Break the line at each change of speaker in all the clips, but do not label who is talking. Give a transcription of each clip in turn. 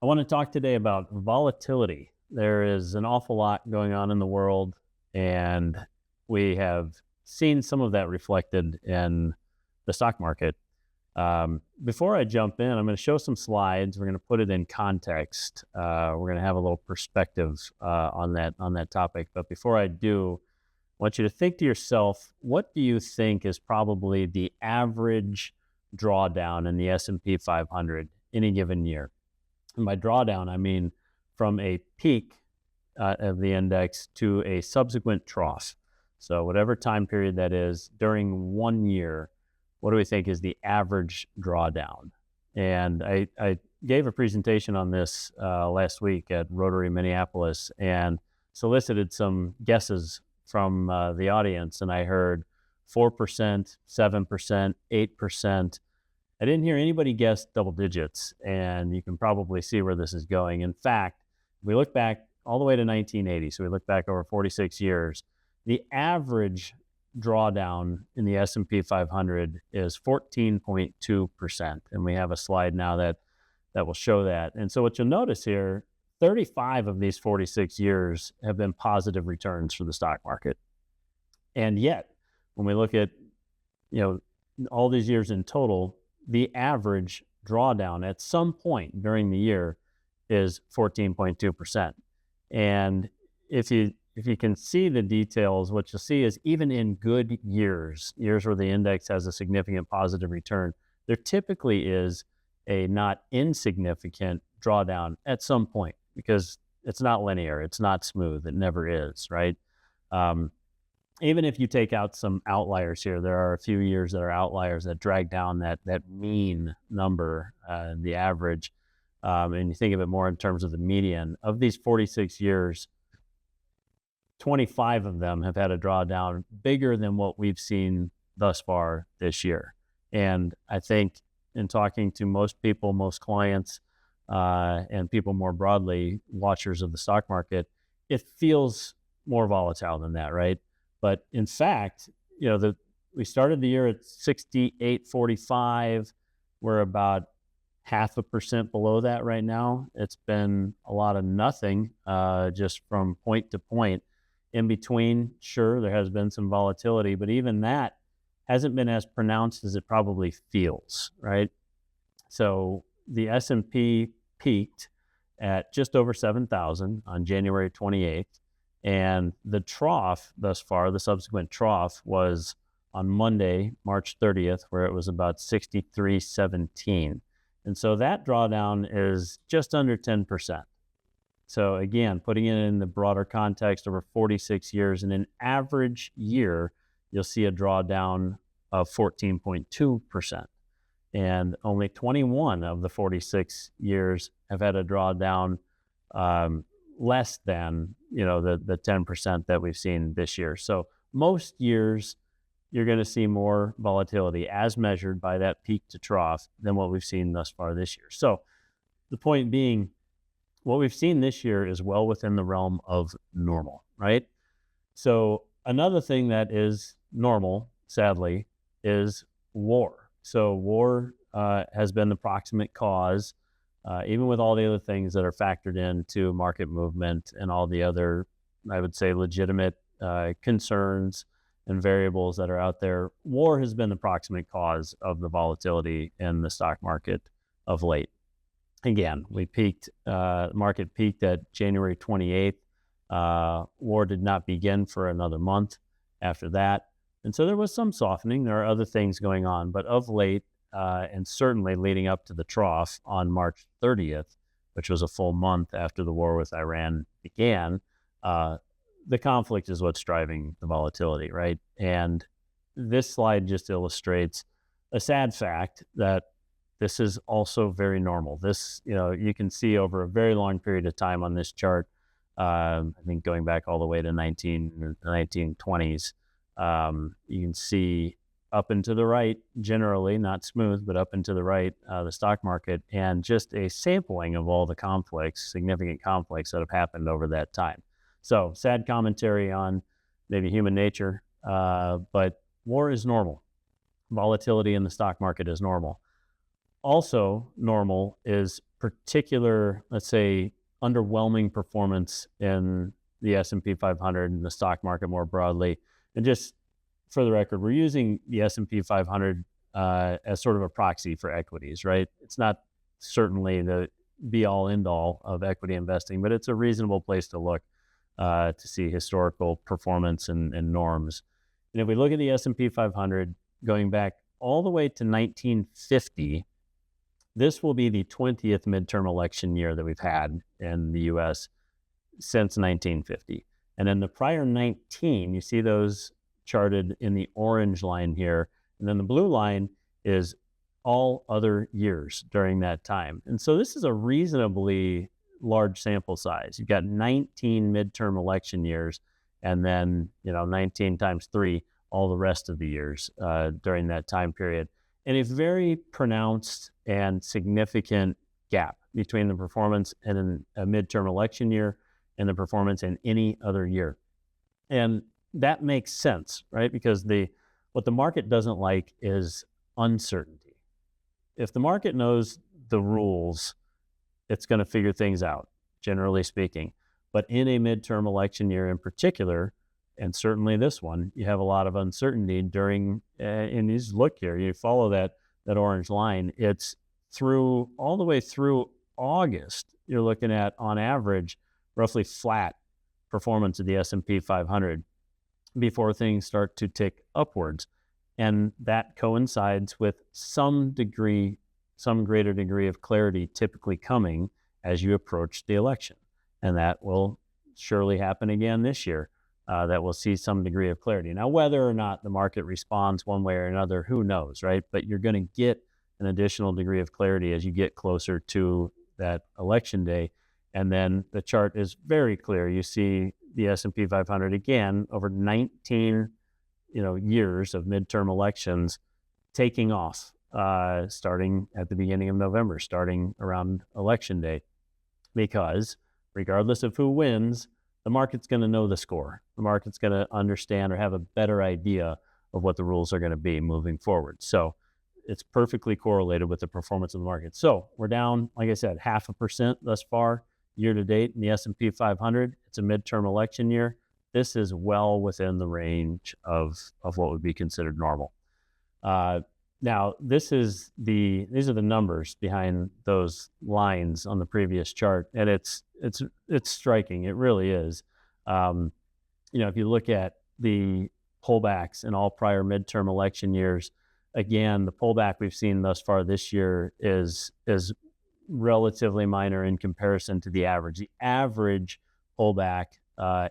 I want to talk today about volatility. There is an awful lot going on in the world, and we have seen some of that reflected in the stock market. Before I jump in, I'm going to show some slides. We're going to put it in context. We're going to have a little perspective on that topic. But before I do, I want you to think to yourself, what do you think is probably the average drawdown in the S&P 500 any given year? And by drawdown, I mean from a peak of the index to a subsequent trough. So whatever time period that is during 1 year, what do we think is the average drawdown? And I gave a presentation on this last week at Rotary Minneapolis and solicited some guesses from the audience. And I heard 4%, 7%, 8%. I didn't hear anybody guess double digits, and you can probably see where this is going. In fact, we look back all the way to 1980, so we look back over 46 years, the average drawdown in the S&P 500 is 14.2%, and we have a slide now that will show that. And so what you'll notice here, 35 of these 46 years have been positive returns for the stock market. And yet, when we look at all these years in total, the average drawdown at some point during the year is 14.2%. And if you can see the details, what you'll see is even in good years where the index has a significant positive return, there typically is a not insignificant drawdown at some point because it's not linear, it's not smooth, it never is, right? Even if you take out some outliers here, there are a few years that are outliers that drag down that mean number, the average, and you think of it more in terms of the median. Of these 46 years, 25 of them have had a drawdown bigger than what we've seen thus far this year. And I think in talking to most people, most clients, and people more broadly, watchers of the stock market, it feels more volatile than that, right? But in fact, we started the year at 68.45. We're about 0.5% below that right now. It's been a lot of nothing, just from point to point. In between, sure, there has been some volatility, but even that hasn't been as pronounced as it probably feels, right? So the S&P peaked at just over 7,000 on January 28th. And the trough thus far, the subsequent trough, was on Monday, March 30th, where it was about 63.17. And so that drawdown is just under 10%. So again, putting it in the broader context over 46 years, in an average year, you'll see a drawdown of 14.2%. And only 21 of the 46 years have had a drawdown less than the 10% that we've seen this year. So most years you're going to see more volatility as measured by that peak to trough than what we've seen thus far this year. So the point being, what we've seen this year is well within the realm of normal, right? So another thing that is normal, sadly, is war. So war has been the proximate cause, even with all the other things that are factored into market movement and all the other, I would say, legitimate concerns and variables that are out there. War has been the proximate cause of the volatility in the stock market of late. Again, market peaked at January 28th. War did not begin for another month after that. And so there was some softening. There are other things going on, but of late, and certainly leading up to the trough on March 30th, which was a full month after the war with Iran began, the conflict is what's driving the volatility, right? And this slide just illustrates a sad fact that this is also very normal. This, you can see over a very long period of time on this chart, I think going back all the way to 1920s, you can see up and to the right, generally, not smooth, but up and to the right, the stock market, and just a sampling of all the conflicts, significant conflicts that have happened over that time. So sad commentary on maybe human nature, but war is normal. Volatility in the stock market is normal. Also normal is particular, let's say, underwhelming performance in the S&P 500 and the stock market more broadly. And just for the record, we're using the S&P 500 as sort of a proxy for equities, right? It's not certainly the be-all, end-all of equity investing, but it's a reasonable place to look to see historical performance and norms. And if we look at the S&P 500 going back all the way to 1950, this will be the 20th midterm election year that we've had in the U.S. since 1950. And then the prior 19, you see those charted in the orange line here. And then the blue line is all other years during that time. And so this is a reasonably large sample size. You've got 19 midterm election years, and then 19 times 3, all the rest of the years during that time period. And a very pronounced and significant gap between the performance in a midterm election year and the performance in any other year. And that makes sense, right? Because what the market doesn't like is uncertainty. If the market knows the rules, it's going to figure things out, generally speaking. But in a midterm election year in particular, and certainly this one, you have a lot of uncertainty during, and you just look here, you follow that orange line, it's all the way through August, you're looking at, on average, roughly flat performance of the S&P 500 before things start to tick upwards. And that coincides with some greater degree of clarity typically coming as you approach the election. And that will surely happen again this year. That we'll see some degree of clarity. Now, whether or not the market responds one way or another, who knows, right? But you're going to get an additional degree of clarity as you get closer to that election day. And then the chart is very clear. You see the S&P 500 again over 19 years of midterm elections taking off, starting at the beginning of November, starting around election day. Because regardless of who wins, the market's going to know the score. The market's going to understand or have a better idea of what the rules are going to be moving forward. So it's perfectly correlated with the performance of the market. So we're down, like I said, 0.5% thus far year to date in the S&P 500. It's a midterm election year. This is well within the range of what would be considered normal. Now, these are the numbers behind those lines on the previous chart, and it's striking. It really is. If you look at the pullbacks in all prior midterm election years, again, the pullback we've seen thus far this year is relatively minor in comparison to the average. The average pullback,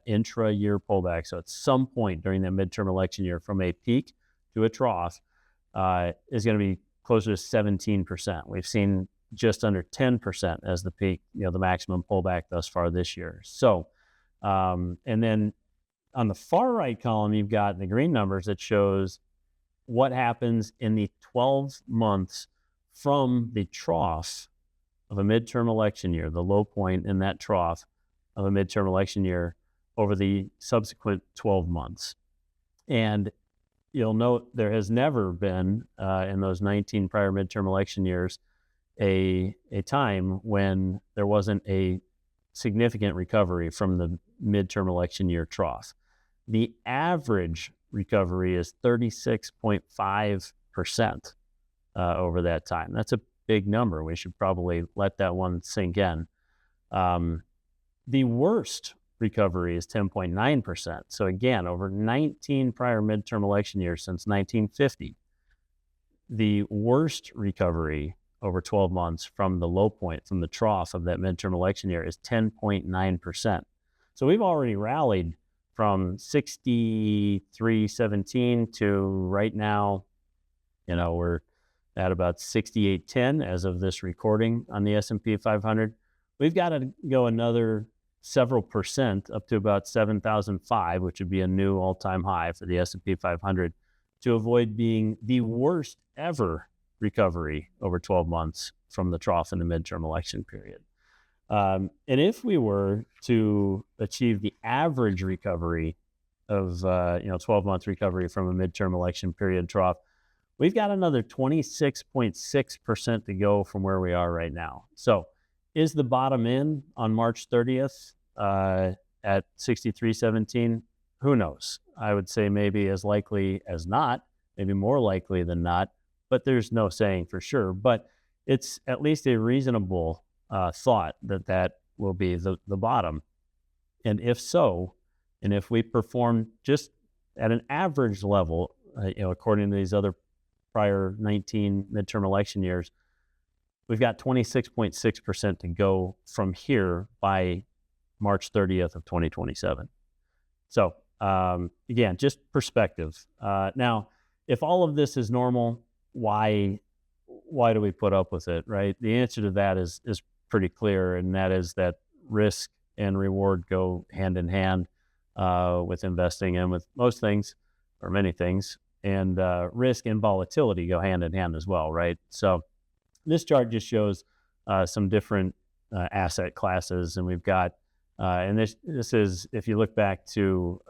intra-year pullback, so at some point during that midterm election year from a peak to a trough, is going to be closer to 17%. We've seen just under 10% as the peak, the maximum pullback thus far this year. So, and then on the far right column, you've got the green numbers that shows what happens in the 12 months from the trough of a midterm election year, the low point in that trough of a midterm election year over the subsequent 12 months. And you'll note there has never been, in those 19 prior midterm election years, a time when there wasn't a significant recovery from the midterm election year trough. The average recovery is 36.5% over that time. That's a big number. We should probably let that one sink in. The worst recovery is 10.9%. So again, over 19 prior midterm election years since 1950, the worst recovery over 12 months from the low point, from the trough of that midterm election year, is 10.9%. So we've already rallied from 63.17 to right now, we're at about 68.10 as of this recording on the S&P 500. We've got to go another several percent up to about 7,005, which would be a new all-time high for the S&P 500, to avoid being the worst ever recovery over 12 months from the trough in the midterm election period. And if we were to achieve the average recovery of 12-month recovery from a midterm election period trough, We've got another 26.6% to go from where we are right now. So is the bottom in on March 30th at 63.17? Who knows? I would say maybe as likely as not, maybe more likely than not, but there's no saying for sure. But it's at least a reasonable thought that that will be the bottom. And if so, and if we perform just at an average level, according to these other prior 19 midterm election years, we've got 26.6% to go from here by March 30th of 2027. So again, just perspective. Now, if all of this is normal, why do we put up with it, right? The answer to that is pretty clear, and that is that risk and reward go hand in hand with investing and with most things, or many things, and risk and volatility go hand in hand as well, right? So this chart just shows some different asset classes, and we've got, and this is, if you look back to,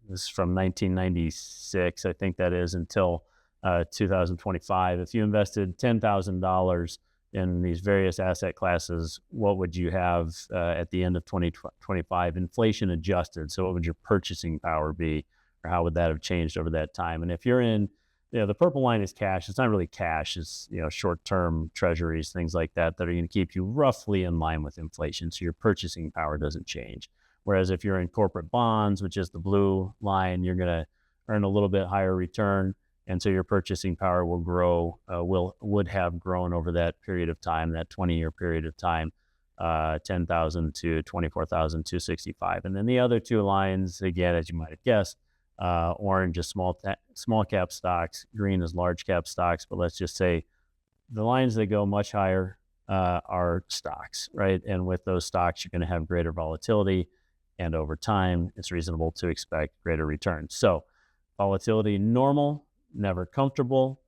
this is from 1996, I think that is, until 2025. If you invested $10,000 in these various asset classes, what would you have at the end of 2025, inflation adjusted? So what would your purchasing power be, or how would that have changed over that time? And if you're in, the purple line is cash. It's not really cash. It's, short-term treasuries, things like that, that are going to keep you roughly in line with inflation. So your purchasing power doesn't change. Whereas if you're in corporate bonds, which is the blue line, you're going to earn a little bit higher return. And so your purchasing power will grow, would have grown over that period of time, that 20-year period of time, 10,000 to 24,265. And then the other two lines, again, as you might have guessed, orange is small cap stocks, green is large cap stocks. But let's just say the lines that go much higher are stocks, right? And with those stocks, you're going to have greater volatility, and over time, it's reasonable to expect greater returns. So volatility, normal, never comfortable,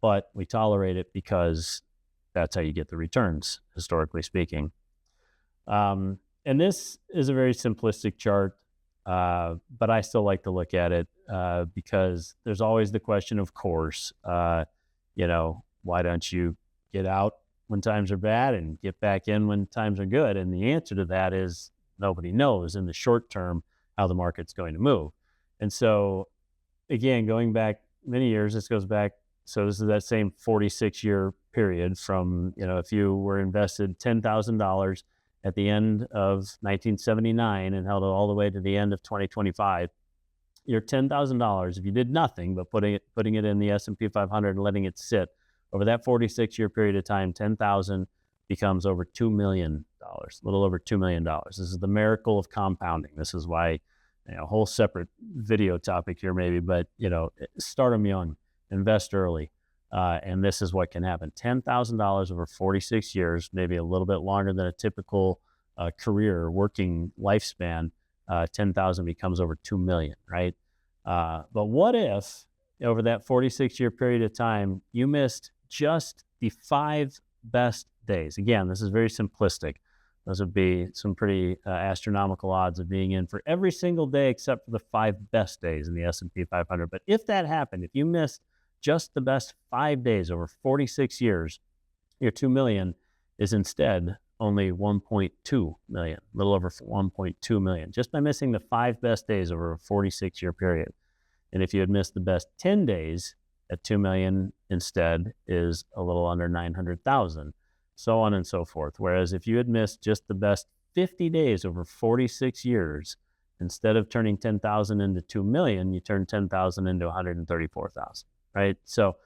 but we tolerate it because that's how you get the returns, historically speaking. And this is a very simplistic chart, but I still like to look at it because there's always the question, of course, why don't you get out when times are bad and get back in when times are good? And the answer to that is nobody knows in the short term how the market's going to move. And so, again, going back many years, this goes back, so this is that same 46-year period from, if you were invested $10,000 at the end of 1979 and held it all the way to the end of 2025, your $10,000, if you did nothing but putting it in the S&P 500 and letting it sit over that 46-year period of time, 10,000 becomes over $2 million, a little over $2 million. This is the miracle of compounding. This is why, a whole separate video topic here maybe, but, start them young, invest early. And this is what can happen. $10,000 over 46 years, maybe a little bit longer than a typical career working lifespan. 10,000 becomes over 2 million, right? But what if over that 46-year period of time, you missed just the 5 best days? Again, this is very simplistic. Those would be some pretty astronomical odds of being in for every single day except for the 5 best days in the S&P 500. But if that happened, if you missed just the best 5 days over 46 years, your 2 million is instead only 1.2 million, a little over 1.2 million, just by missing the 5 best days over a 46-year period. And if you had missed the best 10 days, at 2 million instead is a little under 900,000, so on and so forth. Whereas if you had missed just the best 50 days over 46 years, instead of turning 10,000 into 2 million, you turn 10,000 into 134,000, right? So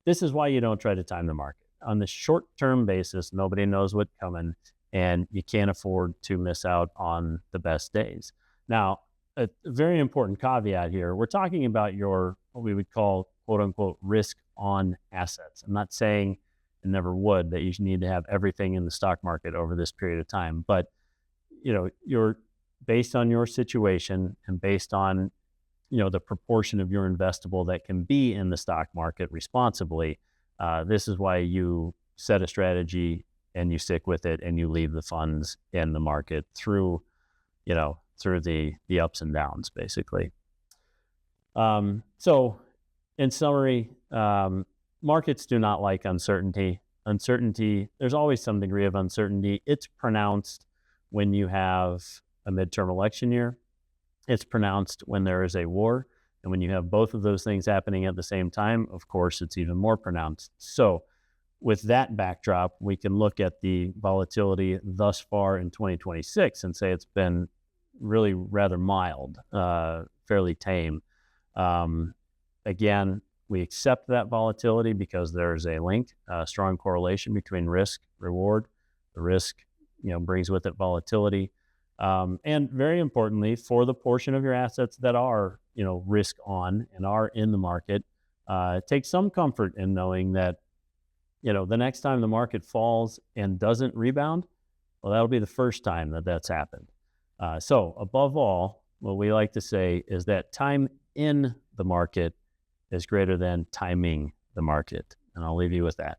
this is why you don't try to time the market. On the short-term basis, nobody knows what's coming, and you can't afford to miss out on the best days. Now, a very important caveat here, we're talking about your, what we would call, quote unquote, risk on assets. I'm not saying, and never would, that you need to have everything in the stock market over this period of time, but you're based on your situation and based on the proportion of your investable that can be in the stock market responsibly. This is why you set a strategy and you stick with it and you leave the funds in the market through the ups and downs, basically. So in summary, markets do not like uncertainty. Uncertainty, there's always some degree of uncertainty. It's pronounced when you have a midterm election year. It's pronounced when there is a war. And when you have both of those things happening at the same time, of course, it's even more pronounced. So with that backdrop, we can look at the volatility thus far in 2026 and say it's been really rather mild, fairly tame. Again, we accept that volatility because there's a link, a strong correlation between risk, reward. The risk, brings with it volatility. And very importantly, for the portion of your assets that are, risk on and are in the market, take some comfort in knowing that, the next time the market falls and doesn't rebound, well, that'll be the first time that that's happened. So above all, what we like to say is that time in the market is greater than timing the market. And I'll leave you with that.